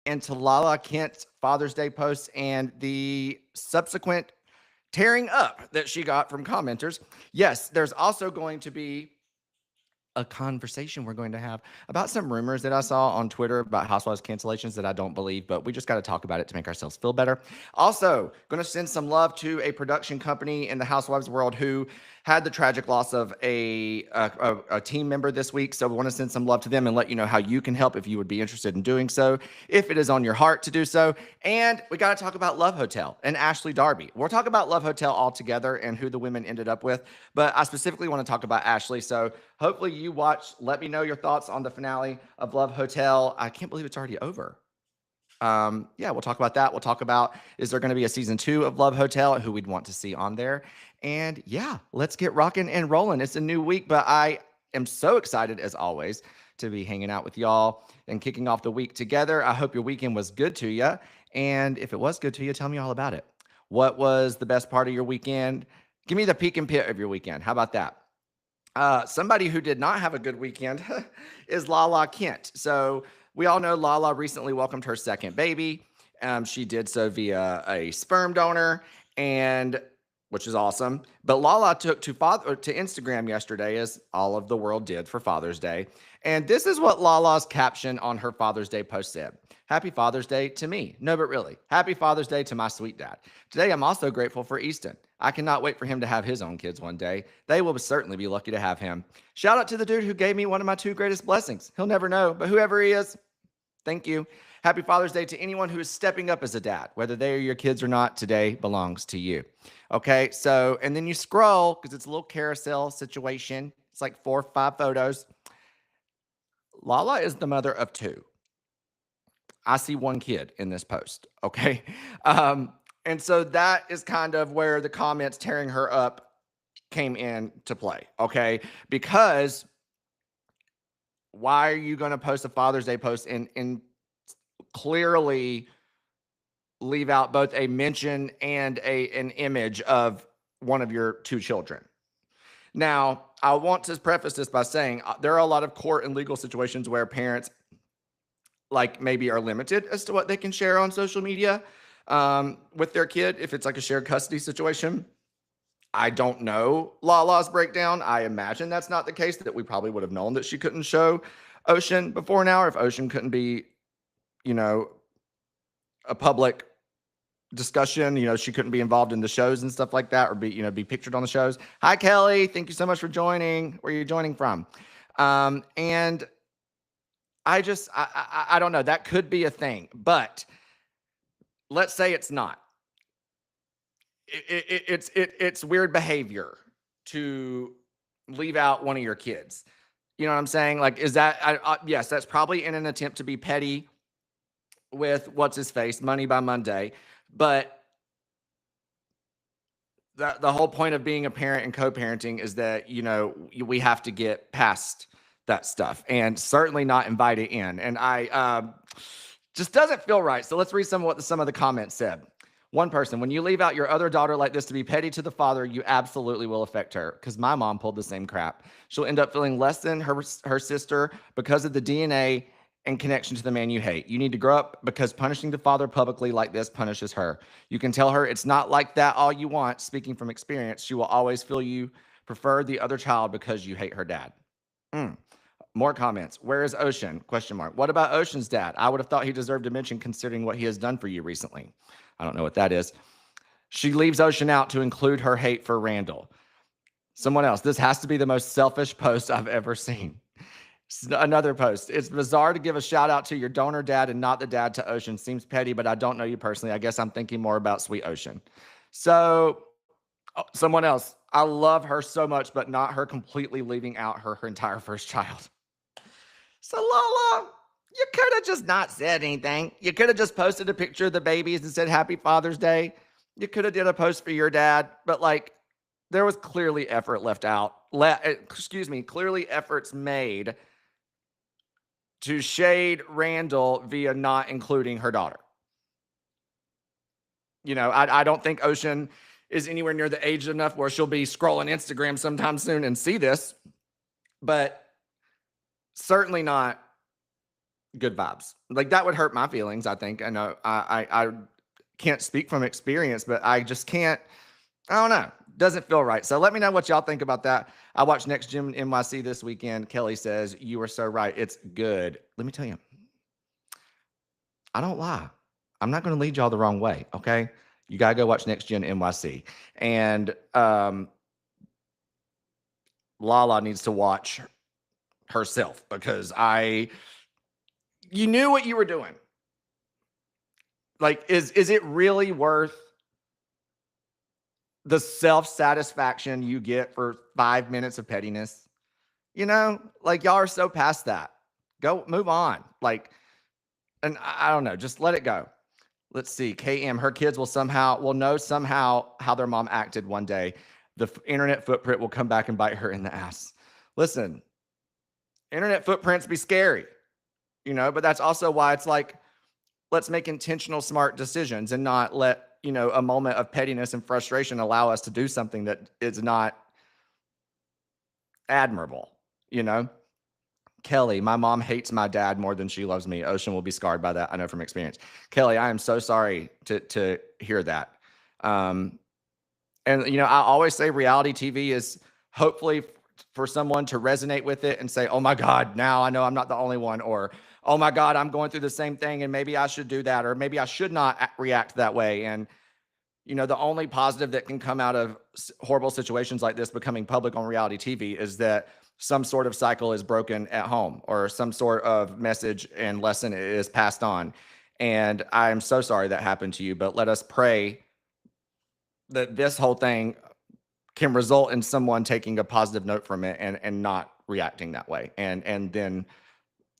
into Lala Kent's Father's Day posts and the subsequent tearing up that she got from commenters. Yes, there's also going to be a conversation we're going to have about some rumors that I saw on Twitter about Housewives cancellations that I don't believe, but we just got to talk about it to make ourselves feel better. Also, going to send some love to a production company in the Housewives world who had the tragic loss of a team member this week. So we want to send some love to them and let you know how you can help if you would be interested in doing so, if it is on your heart to do so. And we got to talk about Love Hotel and Ashley Darby. We'll talk about Love Hotel all together and who the women ended up with, but I specifically want to talk about Ashley. So hopefully you watch. Let me know your thoughts on the finale of Love Hotel. I can't believe it's already over. Yeah, we'll talk about that. We'll talk about, is there going to be a season 2 of Love Hotel and who we'd want to see on there? And yeah, let's get rocking and rolling. It's a new week, but I am so excited as always to be hanging out with y'all and kicking off the week together. I hope your weekend was good to you. And if it was good to you, tell me all about it. What was the best part of your weekend? Give me the peak and pit of your weekend. How about that? Somebody who did not have a good weekend is Lala Kent. So we all know Lala recently welcomed her second baby. She did so via a sperm donor, and which is awesome. But Lala took to Instagram yesterday, as all of the world did for Father's Day. And this is what Lala's caption on her Father's Day post said. Happy Father's Day to me. No, but really. Happy Father's Day to my sweet dad. Today, I'm also grateful for Easton. I cannot wait for him to have his own kids one day. They will certainly be lucky to have him. Shout out to the dude who gave me one of my 2 greatest blessings. He'll never know, but whoever he is, thank you. Happy Father's Day to anyone who is stepping up as a dad. Whether they are your kids or not, today belongs to you. Okay, so, and then you scroll, because it's a little carousel situation. It's like 4 or 5 photos. Lala is the mother of 2. I see 1 kid in this post, okay? And so that is kind of where the comments tearing her up came into play, okay? Because why are you going to post a Father's Day post and clearly leave out both a mention and an image of one of your 2 children? Now, I want to preface this by saying there are a lot of court and legal situations where parents like maybe are limited as to what they can share on social media with their kid. If it's like a shared custody situation, I don't know Lala's breakdown. I imagine that's not the case, that we probably would have known that she couldn't show Ocean before now, or if Ocean couldn't be, a public discussion, she couldn't be involved in the shows and stuff like that, or be pictured on the shows. Hi, Kelly. Thank you so much for joining. Where are you joining from? And I don't know. That could be a thing, but let's say it's not. It's weird behavior to leave out one of your kids. You know what I'm saying? Like, is that, yes, that's probably in an attempt to be petty with what's his face, Money by Monday. But the whole point of being a parent and co-parenting is that, we have to get past that stuff and certainly not invite it in. And I just doesn't feel right. So let's read some of the comments said. One person, when you leave out your other daughter like this to be petty to the father, you absolutely will affect her, because my mom pulled the same crap. She'll end up feeling less than her sister because of the DNA and connection to the man you hate. You need to grow up, because punishing the father publicly like this punishes her. You can tell her it's not like that all you want. Speaking from experience, she will always feel you prefer the other child because you hate her dad. More comments. Where is Ocean? Question mark. What about Ocean's dad? I would have thought he deserved a mention considering what he has done for you recently. I don't know what that is. She leaves Ocean out to include her hate for Randall. Someone else. This has to be the most selfish post I've ever seen. Another post. It's bizarre to give a shout out to your donor dad and not the dad to Ocean. Seems petty, but I don't know you personally. I guess I'm thinking more about sweet Ocean. So someone else. I love her so much, but not her completely leaving out her entire first child. So Lala, you could have just not said anything. You could have just posted a picture of the babies and said Happy Father's Day. You could have did a post for your dad, but there was clearly effort left out. Clearly efforts made to shade Randall via not including her daughter. I don't think Ocean is anywhere near the age enough where she'll be scrolling Instagram sometime soon and see this, but certainly not good vibes. Like that would hurt my feelings, I think. I know I can't speak from experience, but I just can't, I don't know. Doesn't feel right. So let me know what y'all think about that. I watched Next Gen NYC this weekend. Kelly says, you were so right. It's good. Let me tell you, I don't lie. I'm not going to lead y'all the wrong way. Okay. You got to go watch Next Gen NYC. And Lala needs to watch herself because you knew what you were doing. Like, is it really worth the self-satisfaction you get for 5 minutes of pettiness? You know, like y'all are so past that. Go move on. Like, and I don't know, just let it go. Let's see. KM, her kids will know somehow how their mom acted one day. The internet footprint will come back and bite her in the ass. Listen, internet footprints be scary, you know, but that's also why it's like, let's make intentional, smart decisions and not let, you know, a moment of pettiness and frustration allow us to do something that is not admirable, you know? Kelly, my mom hates my dad more than she loves me. Ocean will be scarred by that. I know from experience. Kelly, I am so sorry to hear that. And, you know, I always say reality TV is hopefully for someone to resonate with it and say, oh my God, now I know I'm not the only one, or, oh my God, I'm going through the same thing and maybe I should do that, or maybe I should not react that way. And, you know, the only positive that can come out of horrible situations like this becoming public on reality TV is that some sort of cycle is broken at home or some sort of message and lesson is passed on. And I'm so sorry that happened to you, but let us pray that this whole thing can result in someone taking a positive note from it and not reacting that way. And then,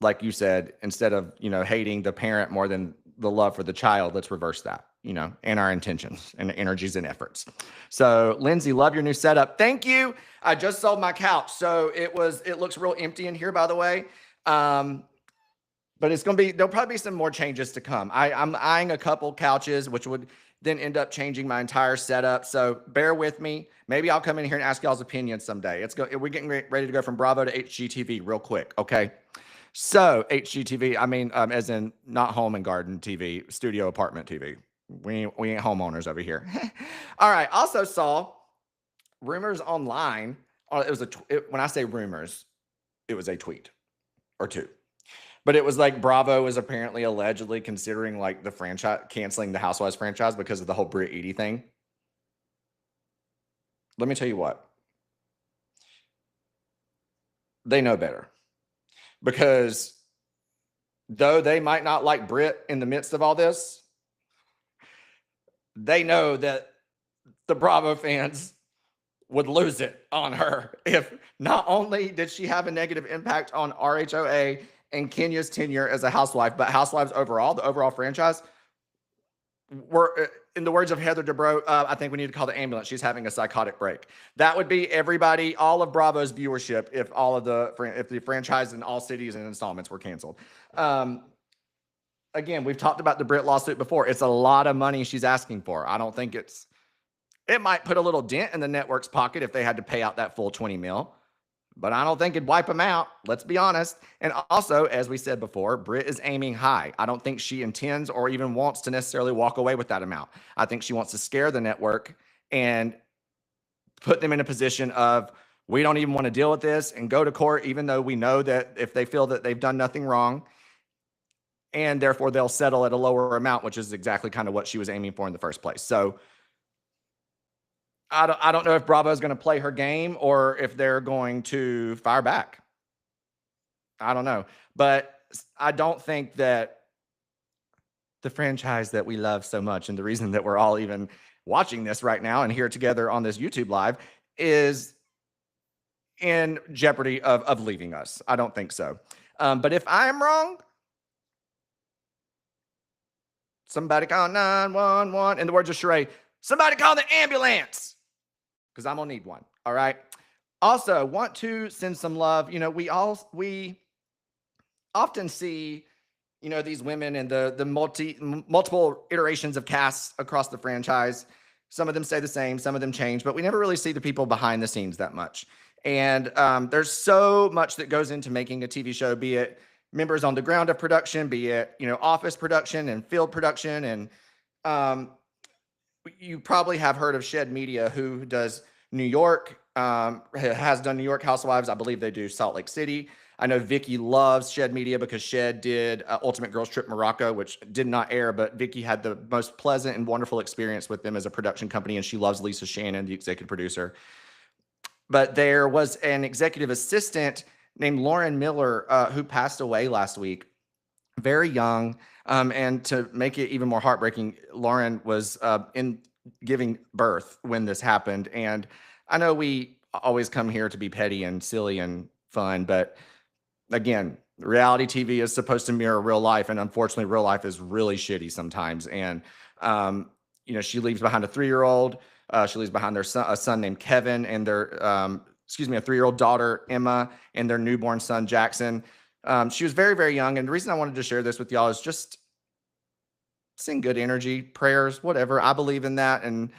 like you said, instead of, you know, hating the parent more than the love for the child, let's reverse that, you know, and our intentions and energies and efforts. So Lindsay, love your new setup. Thank you. I just sold my couch. So it looks real empty in here, by the way. But it's going to be, there'll probably be some more changes to come. I'm eyeing a couple couches, which would then end up changing my entire setup. So bear with me. Maybe I'll come in here and ask y'all's opinions someday. We're getting ready to go from Bravo to HGTV real quick. Okay. So HGTV, I mean, as in not home and garden TV, studio apartment TV. We ain't homeowners over here. All right. Also saw rumors online. It was when I say rumors, it was a tweet or two. But it was like Bravo is apparently allegedly considering like the franchise, canceling the Housewives franchise because of the whole Brit Edie thing. Let me tell you what. They know better. Because though they might not like Brit in the midst of all this, they know that the Bravo fans would lose it on her if not only did she have a negative impact on RHOA and Kenya's tenure as a housewife, but Housewives overall, the overall franchise, were, in the words of Heather Dubrow, I think we need to call the ambulance. She's having a psychotic break. That would be everybody, all of Bravo's viewership, if the franchise in all cities and installments were canceled. Again, we've talked about the Brit lawsuit before. It's a lot of money she's asking for. I don't think it might put a little dent in the network's pocket if they had to pay out that full 20 mil. But I don't think it'd wipe them out. Let's be honest. And also, as we said before, Brit is aiming high. I don't think she intends or even wants to necessarily walk away with that amount. I think she wants to scare the network and put them in a position of, we don't even want to deal with this and go to court, even though we know that if they feel that they've done nothing wrong, and therefore they'll settle at a lower amount, which is exactly kind of what she was aiming for in the first place. So I don't know if Bravo is going to play her game or if they're going to fire back. I don't know. But I don't think that the franchise that we love so much, and the reason that we're all even watching this right now and here together on this YouTube live, is in jeopardy of leaving us. I don't think so. But if I'm wrong, somebody call 911. In the words of Sheree, somebody call the ambulance, because I'm going to need one. All right. Also, want to send some love. You know, we often see, you know, these women and the multiple iterations of casts across the franchise. Some of them stay the same, some of them change, but we never really see the people behind the scenes that much. And there's so much that goes into making a TV show, be it members on the ground of production, be it, office production and field production. And you probably have heard of Shed Media, who does New York, has done New York Housewives. I believe they do Salt Lake City. I know Vicky loves Shed Media because Shed did Ultimate Girls Trip Morocco, which did not air, but Vicky had the most pleasant and wonderful experience with them as a production company, and she loves Lisa Shannon, the executive producer. But there was an executive assistant named Lauren Miller who passed away last week, very young. And to make it even more heartbreaking, Lauren was in giving birth when this happened. And I know we always come here to be petty and silly and fun, but again, reality TV is supposed to mirror real life, and unfortunately, real life is really shitty sometimes. And she leaves behind a 3-year-old. She leaves behind a son named Kevin, and their a 3-year-old daughter Emma, and their newborn son Jackson. She was very, very young, and the reason I wanted to share this with y'all is just send good energy, prayers, whatever. I believe in that, and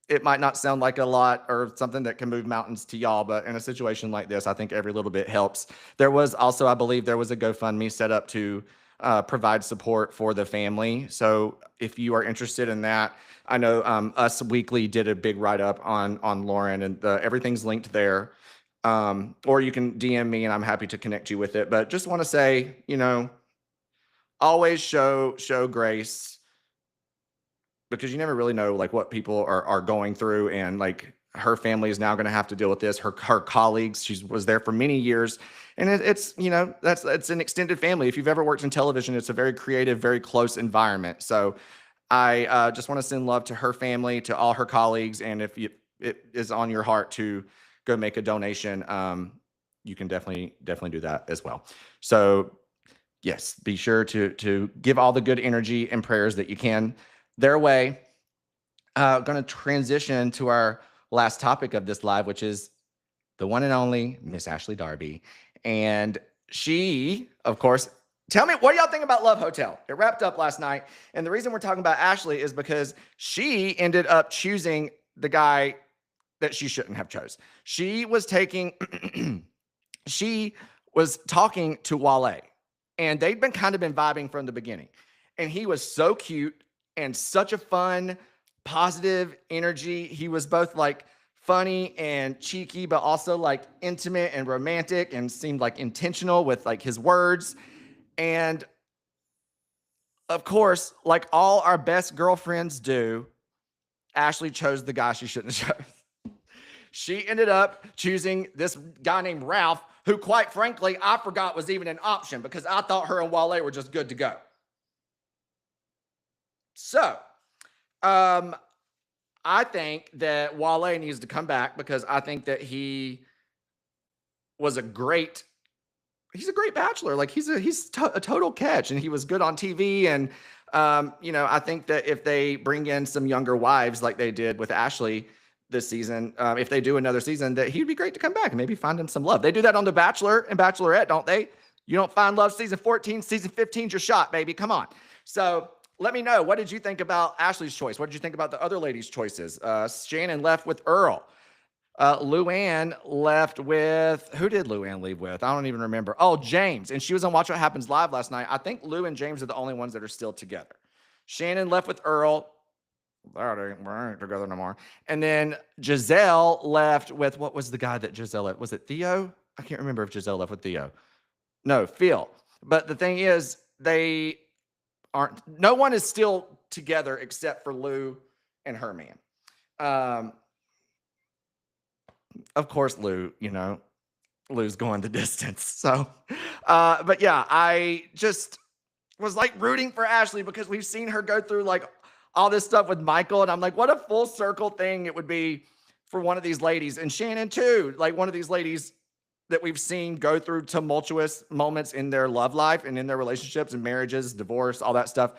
it might not sound like a lot or something that can move mountains to y'all, but in a situation like this, I think every little bit helps. There was also, I believe, there was a GoFundMe set up to provide support for the family. So if you are interested in that, I know Us Weekly did a big write-up on Lauren, and everything's linked there. Or you can DM me and I'm happy to connect you with it. But just want to say, always show grace, because you never really know like what people are going through. And like her family is now going to have to deal with this. Her colleagues, she was there for many years, and it's an extended family. If you've ever worked in television, it's a very creative, very close environment. So I just want to send love to her family, to all her colleagues. And if it is on your heart to go make a donation, you can definitely do that as well. So yes, be sure to give all the good energy and prayers that you can their way. Going to transition to our last topic of this live, which is the one and only Miss Ashley Darby. And she, of course, tell me, what do y'all think about Love Hotel? It wrapped up last night. And the reason we're talking about Ashley is because she ended up choosing the guy that she shouldn't have chose. She was she was talking to Wale, and they'd been vibing from the beginning. And he was so cute and such a fun, positive energy. He was both like funny and cheeky, but also like intimate and romantic, and seemed like intentional with like his words. And of course, like all our best girlfriends do, Ashley chose the guy she shouldn't have chosen. She ended up choosing this guy named Ralph, who quite frankly, I forgot was even an option, because I thought her and Wale were just good to go. So, I think that Wale needs to come back, because I think that he was he's a great bachelor. Like he's a total catch, and he was good on TV. And, I think that if they bring in some younger wives like they did with Ashley this season, if they do another season, that he'd be great to come back and maybe find him some love. They do that on The Bachelor and Bachelorette, don't they? You don't find love season 14, season 15's your shot, baby. Come on. So let me know, what did you think about Ashley's choice? What did you think about the other ladies' choices? Shannon left with Earl. Luann left with, who did Luann leave with? I don't even remember. Oh, James. And she was on Watch What Happens Live last night. I think Lou and James are the only ones that are still together. Shannon left with Earl. They ain't together no more. And then Giselle left with, what was the guy that Giselle left? Was it Theo? I can't remember if Giselle left with Theo. No, Phil. But the thing is, no one is still together except for Lou and her man. Of course, Lou's going the distance. So, but yeah, I just was like rooting for Ashley, because we've seen her go through like all this stuff with Michael. And I'm like, what a full circle thing it would be for one of these ladies, and Shannon too, like one of these ladies that we've seen go through tumultuous moments in their love life and in their relationships and marriages, divorce, all that stuff,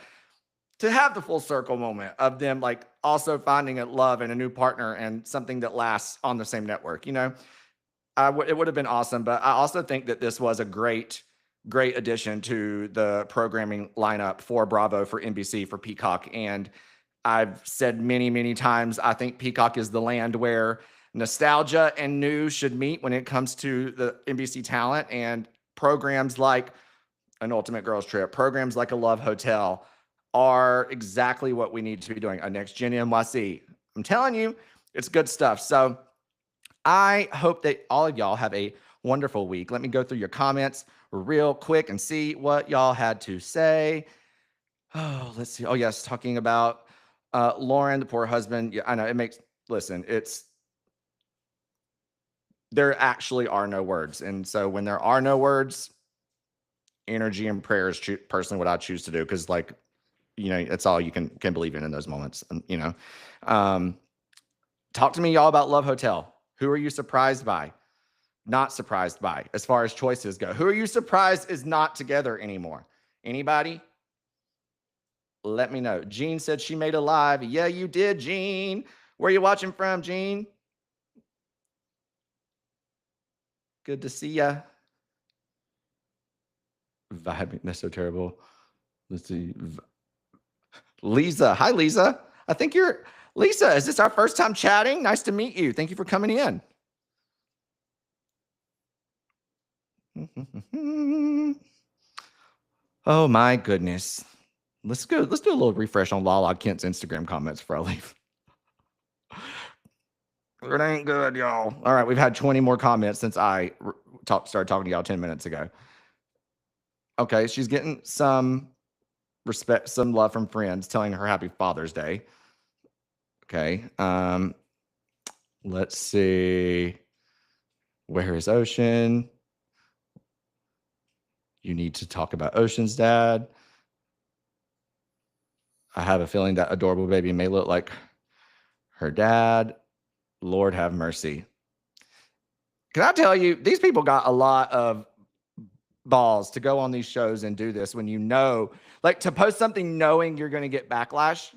to have the full circle moment of them like also finding a love and a new partner and something that lasts on the same network. It would have been awesome. But I also think that this was a great addition to the programming lineup for Bravo, for NBC, for Peacock. And I've said many, many times, I think Peacock is the land where nostalgia and new should meet when it comes to the NBC talent, and programs like an ultimate girls trip. Programs like a Love Hotel are exactly what we need to be doing. A Next Gen NYC. I'm telling you, it's good stuff. So I hope that all of y'all have a wonderful week. Let me go through your comments real quick and see what y'all had to say. Oh, let's see. Oh, yes, talking about Lauren, the poor husband. Yeah, I know it makes, listen, there actually are no words. And so when there are no words, energy and prayer is personally what I choose to do. Cause like, that's all you can believe in those moments. And, talk to me y'all about Love Hotel. Who are you surprised by? Not surprised by as far as choices go. Who are you surprised is not together anymore? Anybody? Let me know. Jean said she made a live. Yeah, you did, Jean. Where are you watching from, Jean? Good to see ya. Vibing. That's so terrible. Let's see. Lisa. Hi, Lisa. I think you're Lisa. Is this our first time chatting? Nice to meet you. Thank you for coming in. Oh my goodness. Let's do a little refresh on Lala Kent's Instagram comments before I leave. It ain't good, y'all. All right, we've had 20 more comments since I started talking to y'all 10 minutes ago. Okay, she's getting some respect, some love from friends telling her happy Father's Day. Okay, let's see. Where is Ocean? You need to talk about Ocean's dad. I have a feeling that adorable baby may look like her dad. Lord have mercy. Can I tell you, these people got a lot of balls to go on these shows and do this when like to post something knowing you're going to get backlash.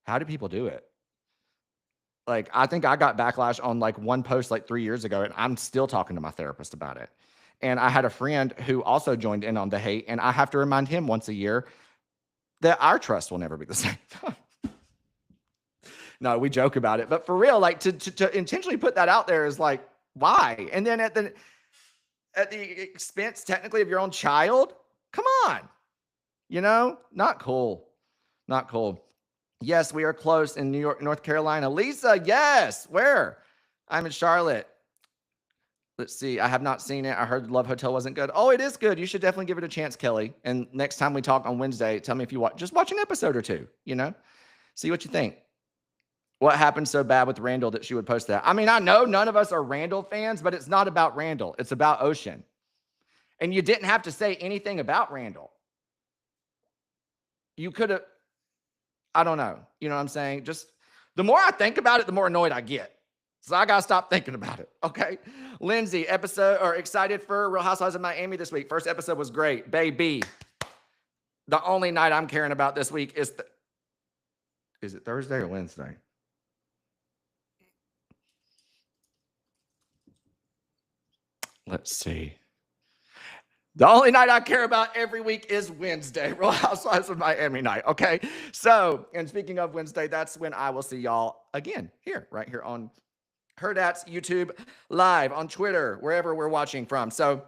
How do people do it? Like, I think I got backlash on like one post like 3 years ago, and I'm still talking to my therapist about it. And I had a friend who also joined in on the hate, and I have to remind him once a year that our trust will never be the same. No, we joke about it, but for real, like to intentionally put that out there is like, why? And then at the expense technically of your own child, come on, not cool. Not cool. Yes, we are close in New York, North Carolina. Lisa, yes. Where? I'm in Charlotte. Let's see. I have not seen it. I heard Love Hotel wasn't good. Oh, it is good. You should definitely give it a chance, Kelly. And next time we talk on Wednesday, tell me if you just watch an episode or two, see what you think. What happened so bad with Randall that she would post that? I mean, I know none of us are Randall fans, but it's not about Randall. It's about Ocean. And you didn't have to say anything about Randall. You could have, I don't know. You know what I'm saying? Just the more I think about it, the more annoyed I get. So I got to stop thinking about it. Okay. Lindsay, excited for Real Housewives of Miami this week. First episode was great. Baby. The only night I'm caring about this week is it Thursday or Wednesday? Let's see. The only night I care about every week is Wednesday, Real Housewives of Miami night. Okay. So, and speaking of Wednesday, that's when I will see y'all again right here on Herdats YouTube live, on Twitter, wherever we're watching from. So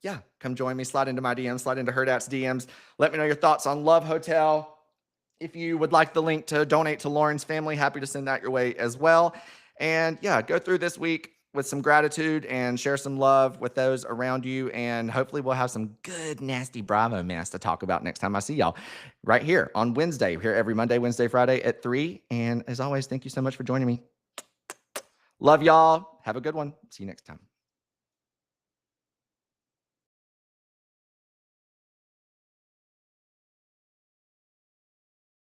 yeah, come join me, slide into my DMs, slide into Herdats DMs. Let me know your thoughts on Love Hotel. If you would like the link to donate to Lauren's family, happy to send that your way as well. And yeah, go through this week with some gratitude and share some love with those around you. And hopefully we'll have some good, nasty Bravo mess to talk about next time I see y'all right here on Wednesday. We're here every Monday, Wednesday, Friday at 3. And as always, thank you so much for joining me. Love y'all. Have a good one. See you next time.